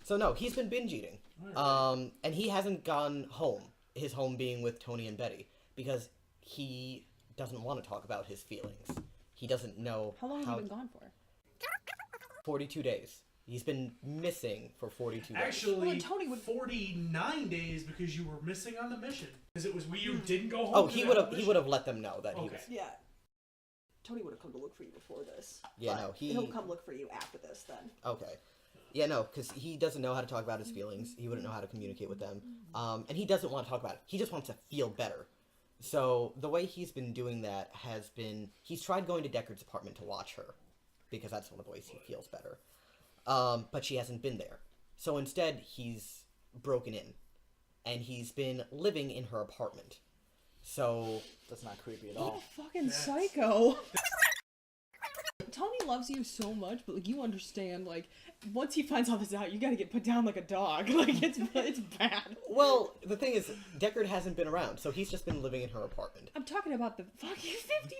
So no, he's been binge eating. Right. And he hasn't gone home. His home being with Tony and Betty because he doesn't want to talk about his feelings. He doesn't know How long have you been gone for? 42 days. He's been missing for 42 days. Actually, Well, Tony would... 49 days because you were missing on the mission. Because it was you didn't go home. Oh, he would have let them know that he was. Yeah. Tony would have come to look for you before this. Yeah, but no, he'll come look for you after this then. Okay. Yeah, no, because he doesn't know how to talk about his feelings. He wouldn't know how to communicate with them. And he doesn't want to talk about it. He just wants to feel better. So the way he's been doing that has been... He's tried going to Deckard's apartment to watch her. Because that's one of the ways he feels better. But she hasn't been there. So instead, he's broken in. And he's been living in her apartment. So... That's not creepy at all. What a fucking psycho. Tony loves you so much, but like you understand, like once he finds all this out, you gotta get put down like a dog. Like it's bad. Well, the thing is, Deckard hasn't been around, so he's just been living in her apartment. I'm talking about the fucking 50+ people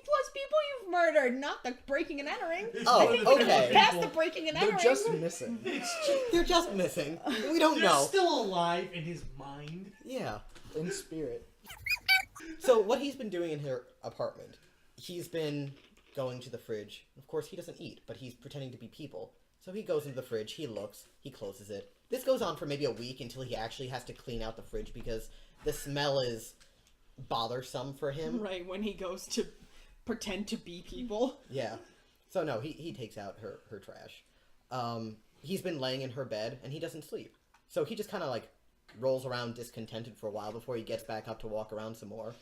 you've murdered, not the breaking and entering. Oh, I think okay. we're past the breaking and entering. They're just missing. They're just missing. We don't They're know. still alive in his mind. Yeah. In spirit. So what he's been doing in her apartment, he's been going to the fridge. Of course, he doesn't eat, but he's pretending to be people. So he goes into the fridge, he looks, he closes it. This goes on for maybe a week until he actually has to clean out the fridge because the smell is bothersome for him. Right, when he goes to pretend to be people. Yeah. So no, he takes out her trash. He's been laying in her bed, and he doesn't sleep. So he just kind of, like, rolls around discontented for a while before he gets back up to walk around some more.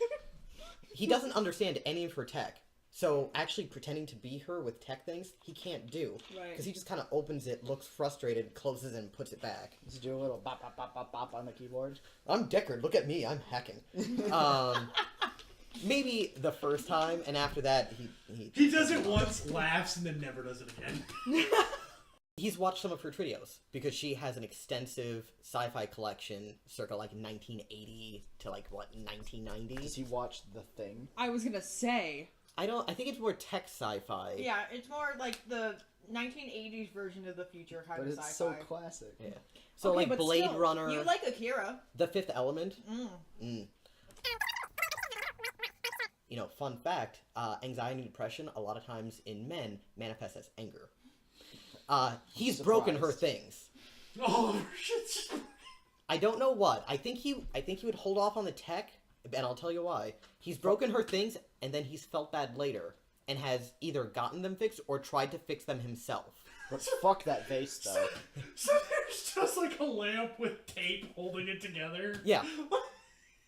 He doesn't understand any of her tech. So actually pretending to be her with tech things, he can't do. Right. Because he just kind of opens it, looks frustrated, closes it, and puts it back. Just do a little bop, bop, bop, bop, bop on the keyboard. I'm Deckard, look at me, I'm hacking. Maybe the first time, and after that, He does it once, laughs, and then never does it again. He's watched some of her videos, because she has an extensive sci-fi collection, circa, like, 1980 to, like, what, 1990? Does he watch The Thing? I was gonna say. I think it's more tech sci-fi. Yeah, it's more like the 1980s version of the future kind But of it's sci-fi. so classic. Yeah. So, Okay, like, but Blade still, Runner... You like Akira. The Fifth Element. Mm. You know, fun fact, anxiety and depression, a lot of times in men, manifests as anger. He's broken her things. Oh, shit. I don't know what. I think he would hold off on the tech, and I'll tell you why. He's broken her things, and then he's felt bad later, and has either gotten them fixed or tried to fix them himself. But fuck that vase, though. So there's just like a lamp with tape holding it together? Yeah.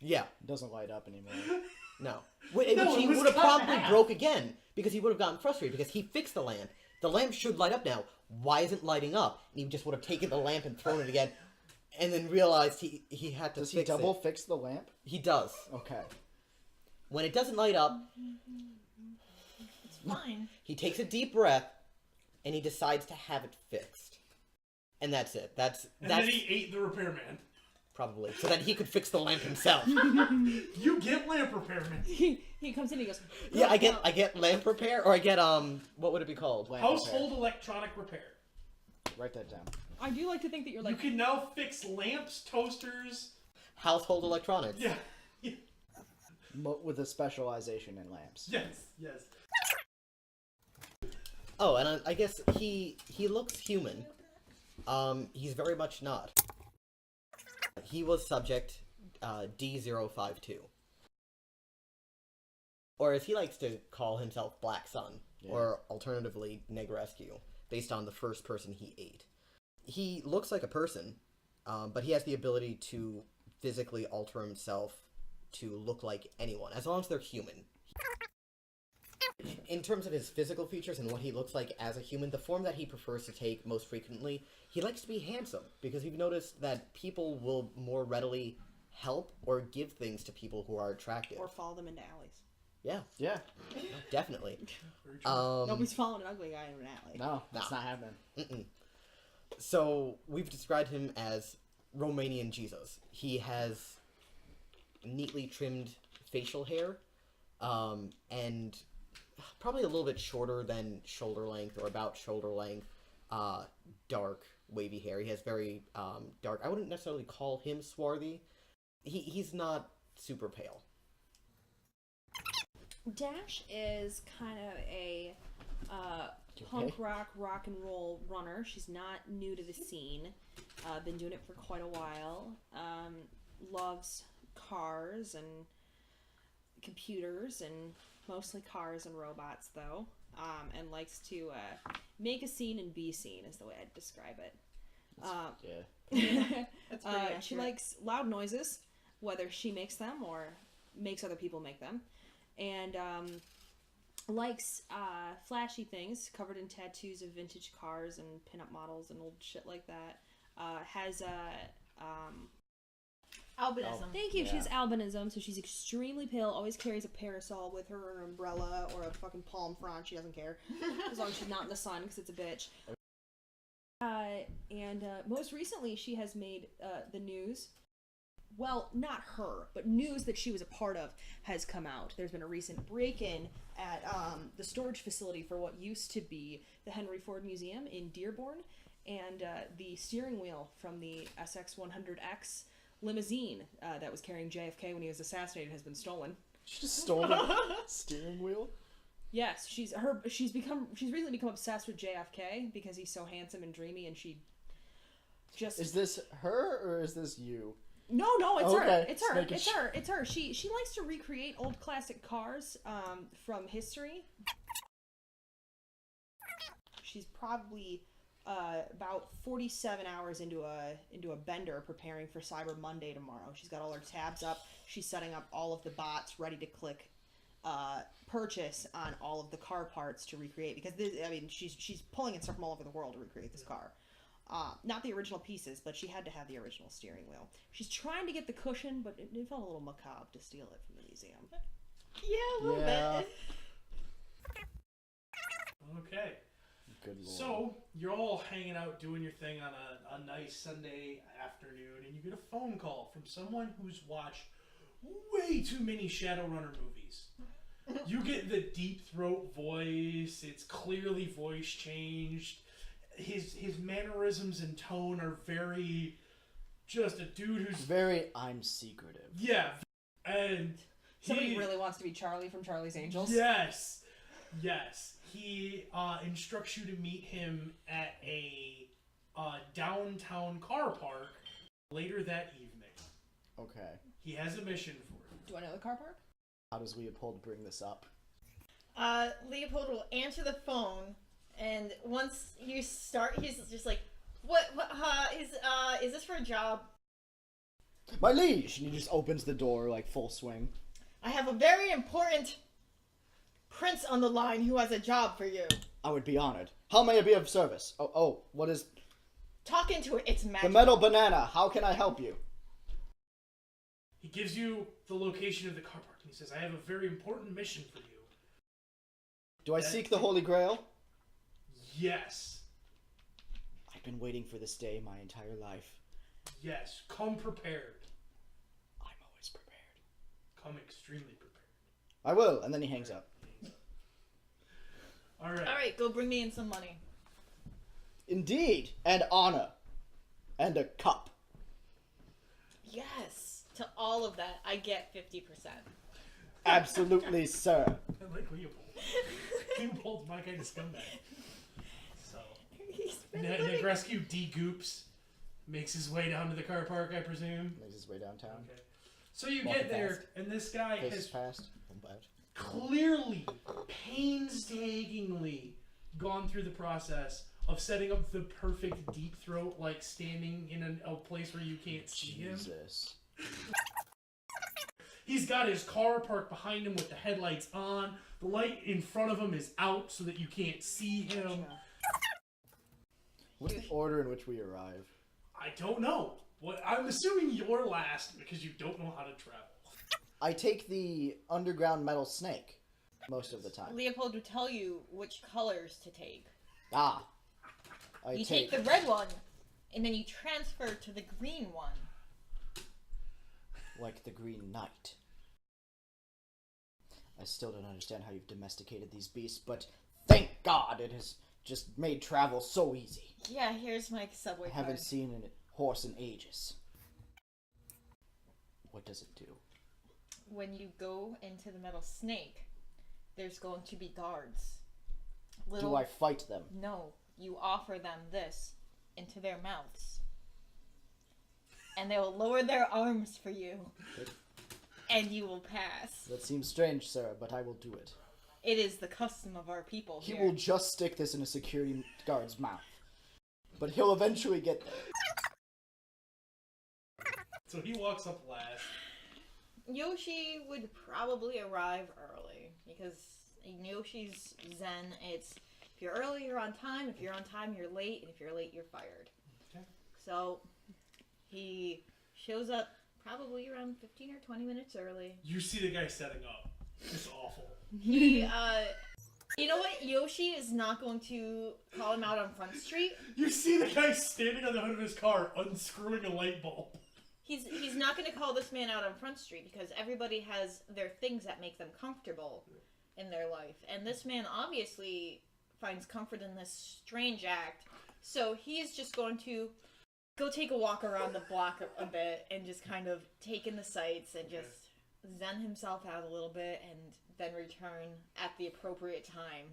Yeah. It doesn't light up anymore. No. No, Which he it was would have cut in probably half. broke again, because he would have gotten frustrated, because he fixed the lamp. The lamp should light up now. Why isn't it lighting up? And he just would have taken the lamp and thrown it again, and then realized he had to Does fix he double it. fix the lamp? He does. Okay. When it doesn't light up, It's fine. he takes a deep breath, and he decides to have it fixed. And that's it. That's Then he ate the repairman. probably. So that he could fix the lamp himself. You get lamp repairman. He comes in and he goes, Yeah, I get lamp repair, or I get, what would it be called? Lamp Household electronic repair. repair. Write that down. I do like to think that you're You like, can now fix lamps, toasters. Household electronics. Yeah. With a specialization in lamps. Yes. Oh, and I guess he looks human. He's very much not. He was subject D052. Or as he likes to call himself, Black Sun, or alternatively, Negrescu, based on the first person he ate. He looks like a person, but he has the ability to physically alter himself to look like anyone, as long as they're human. In terms of his physical features and what he looks like as a human, the form that he prefers to take most frequently, he likes to be handsome, because you've noticed that people will more readily help or give things to people who are attractive. or follow them into alleys. Yeah, Yeah. definitely. Nobody's following an ugly guy in an alley. No, that's not happening. Mm-mm. So, we've described him as Romanian Jesus. He has neatly trimmed facial hair, and probably a little bit shorter than shoulder length, or about shoulder length, dark, wavy hair. He has very dark. I wouldn't necessarily call him swarthy. He's not super pale. Dash is kind of a punk rock and roll runner. She's not new to the scene. Been doing it for quite a while. Loves cars and computers, and mostly cars and robots, though. And likes to make a scene and be seen, is the way I'd describe it. That's pretty accurate. She likes loud noises, whether she makes them or makes other people make them. And likes flashy things covered in tattoos of vintage cars and pinup models and old shit like that. Has albinism. Thank you. Yeah. She has albinism, so she's extremely pale. Always carries a parasol with her, or an umbrella, or a fucking palm frond. She doesn't care as long as she's not in the sun, because it's a bitch. And most recently, she has made the news. Well, not her, but news that she was a part of has come out. There's been a recent break-in at the storage facility for what used to be the Henry Ford Museum in Dearborn, and the steering wheel from the SX-100X limousine that was carrying JFK when he was assassinated has been stolen. She just stole the steering wheel? Yes, she's recently become obsessed with JFK because he's so handsome and dreamy, and she just... Is this her, or is this you? No, it's Okay, her. It's her. making It's her. She likes to recreate old classic cars from history. She's probably about 47 hours into a bender preparing for Cyber Monday tomorrow. She's got all her tabs up. She's setting up all of the bots ready to click purchase on all of the car parts to recreate, because she's pulling in stuff from all over the world to recreate this car. Not the original pieces, but she had to have the original steering wheel. She's trying to get the cushion, but it felt a little macabre to steal it from the museum. Yeah, a little bit. Okay. Good lord. So, you're all hanging out doing your thing on a nice Sunday afternoon, and you get a phone call from someone who's watched way too many Shadowrunner movies. You get the deep throat voice, it's clearly voice changed. His mannerisms and tone are very... just a dude who's... Very, I'm secretive. Yeah. And... Somebody really wants to be Charlie from Charlie's Angels. Yes. He instructs you to meet him at a downtown car park later that evening. Okay. He has a mission for you. Do I know the car park? How does Leopold bring this up? Leopold will answer the phone, and once you start, he's just like, "What is this for a job?" My liege! And he just opens the door, like, full swing. I have a very important prince on the line who has a job for you. I would be honored. How may I be of service? Oh, what is... Talk into it, it's magic. The metal banana, how can I help you? He gives you the location of the car park, and he says, "I have a very important mission for you." Do I seek the Holy Grail? Yes. I've been waiting for this day my entire life. Yes. Come prepared. I'm always prepared. Come extremely prepared. I will, and then he hangs up. All right. Alright, go bring me in some money. Indeed, and honor. And a cup. Yes. To all of that, I get 50%. Absolutely, sir. I like Leopold. Leopold's my kind of scumbag. So, Negrescu de-goops, makes his way down to the car park, I presume. Makes his way downtown. Okay. So you Walking get there, fast. and this guy Faces has past. clearly, painstakingly gone through the process of setting up the perfect deep throat, like standing in a place where you can't see him. Jesus. He's got his car parked behind him with the headlights on. The light in front of him is out so that you can't see him. What's the order in which we arrive? I don't know. I'm assuming you're last because you don't know how to travel. I take the underground metal snake most of the time. Leopold would tell you which colors to take. Ah. You take the red one, and then you transfer to the green one. Like the Green Knight. I still don't understand how you've domesticated these beasts, but thank God it has just made travel so easy. Yeah, here's my subway I haven't card. seen a horse in ages. What does it do? When you go into the metal snake, there's going to be guards. Do I fight them? No, you offer them this into their mouths. And they will lower their arms for you. And you will pass. That seems strange, sir, but I will do it. It is the custom of our people He here. will just stick this in a security guard's mouth. But he'll eventually get there. So he walks up last. Yoshi would probably arrive early because Yoshi's Zen. It's if you're early, you're on time. If you're on time, you're late. And if you're late, you're fired. Okay. So he shows up probably around 15 or 20 minutes early. You see the guy setting up. It's awful. He, you know what? Yoshi is not going to call him out on Front Street. You see the guy standing on the hood of his car unscrewing a light bulb. He's not going to call this man out on Front Street because everybody has their things that make them comfortable in their life. And this man obviously finds comfort in this strange act. So he's just going to go take a walk around the block a bit and just kind of take in the sights and just zen himself out a little bit and then return at the appropriate time.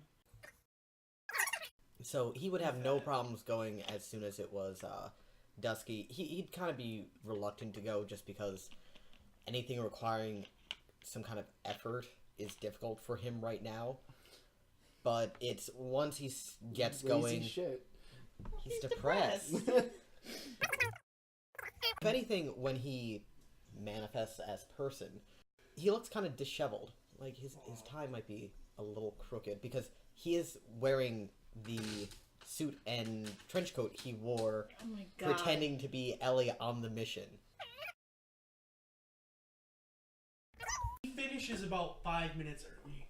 So he would have no problems going as soon as it was dusky. He'd kind of be reluctant to go just because anything requiring some kind of effort is difficult for him right now. But it's once he gets going, Shit. he's depressed. If anything, when he manifests as person, he looks kind of disheveled. Like his tie might be a little crooked because he is wearing the suit and trench coat he wore Oh my god. pretending to be Ellie on the mission. He finishes about 5 minutes early.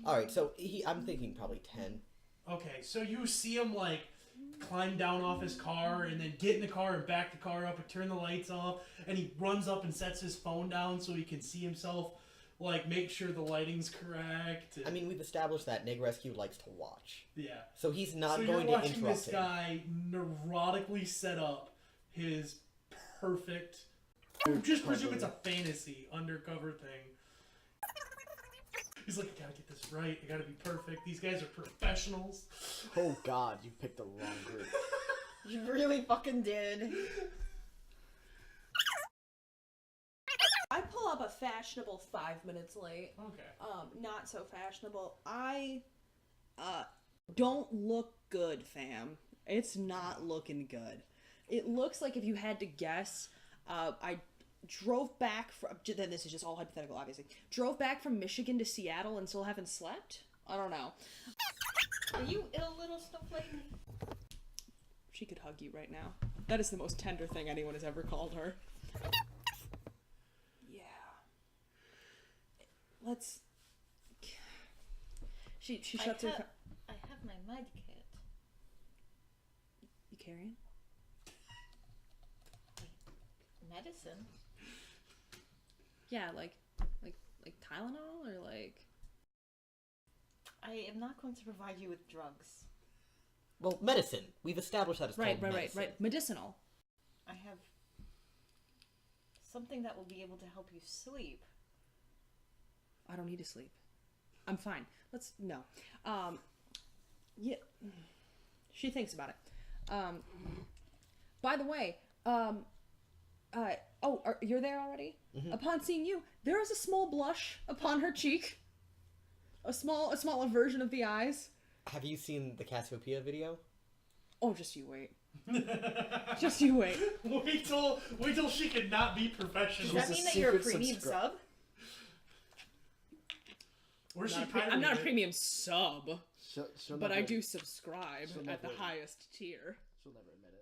Alright, so I'm thinking probably 10. Okay, so you see him like climb down off his car and then get in the car and back the car up and turn the lights off, and he runs up and sets his phone down so he can see himself, like make sure the lighting's correct. I mean, we've established that Nig Rescue likes to watch. Yeah. So he's not So going you're to watching interrupt this him. guy neurotically set up his perfect, just presume it's a fantasy undercover thing. He's like, I gotta get this right. I gotta be perfect. These guys are professionals. Oh god, you picked the wrong group. You really fucking did. I pull up a fashionable 5 minutes late. Okay. Not so fashionable. I don't look good, fam. It's not looking good. It looks like, if you had to guess, I drove back from, then this is just all hypothetical, obviously. Drove back from Michigan to Seattle and still haven't slept? I don't know. Are you ill, little snowflake? She could hug you right now. That is the most tender thing anyone has ever called her. Yeah. Let's... She shuts her... I have my med kit. You carrying? Medicine? Yeah, like Tylenol or like... I am not going to provide you with drugs. Well, medicine. We've established that it's called medicine. Right. Medicinal. I have something that will be able to help you sleep. I don't need to sleep. I'm fine. No. Yeah. She thinks about it. By the way, you're there already? Mm-hmm. Upon seeing you, there is a small blush upon her cheek. A smaller version of the eyes. Have you seen the Cassiopeia video? Oh, just you wait. Just you wait. Wait till she can not be Does professional. that a mean that you're a secret premium sub? Or she I'm not a pirated it. premium sub, She'll but never, I do subscribe she'll at the never- highest tier. She'll never admit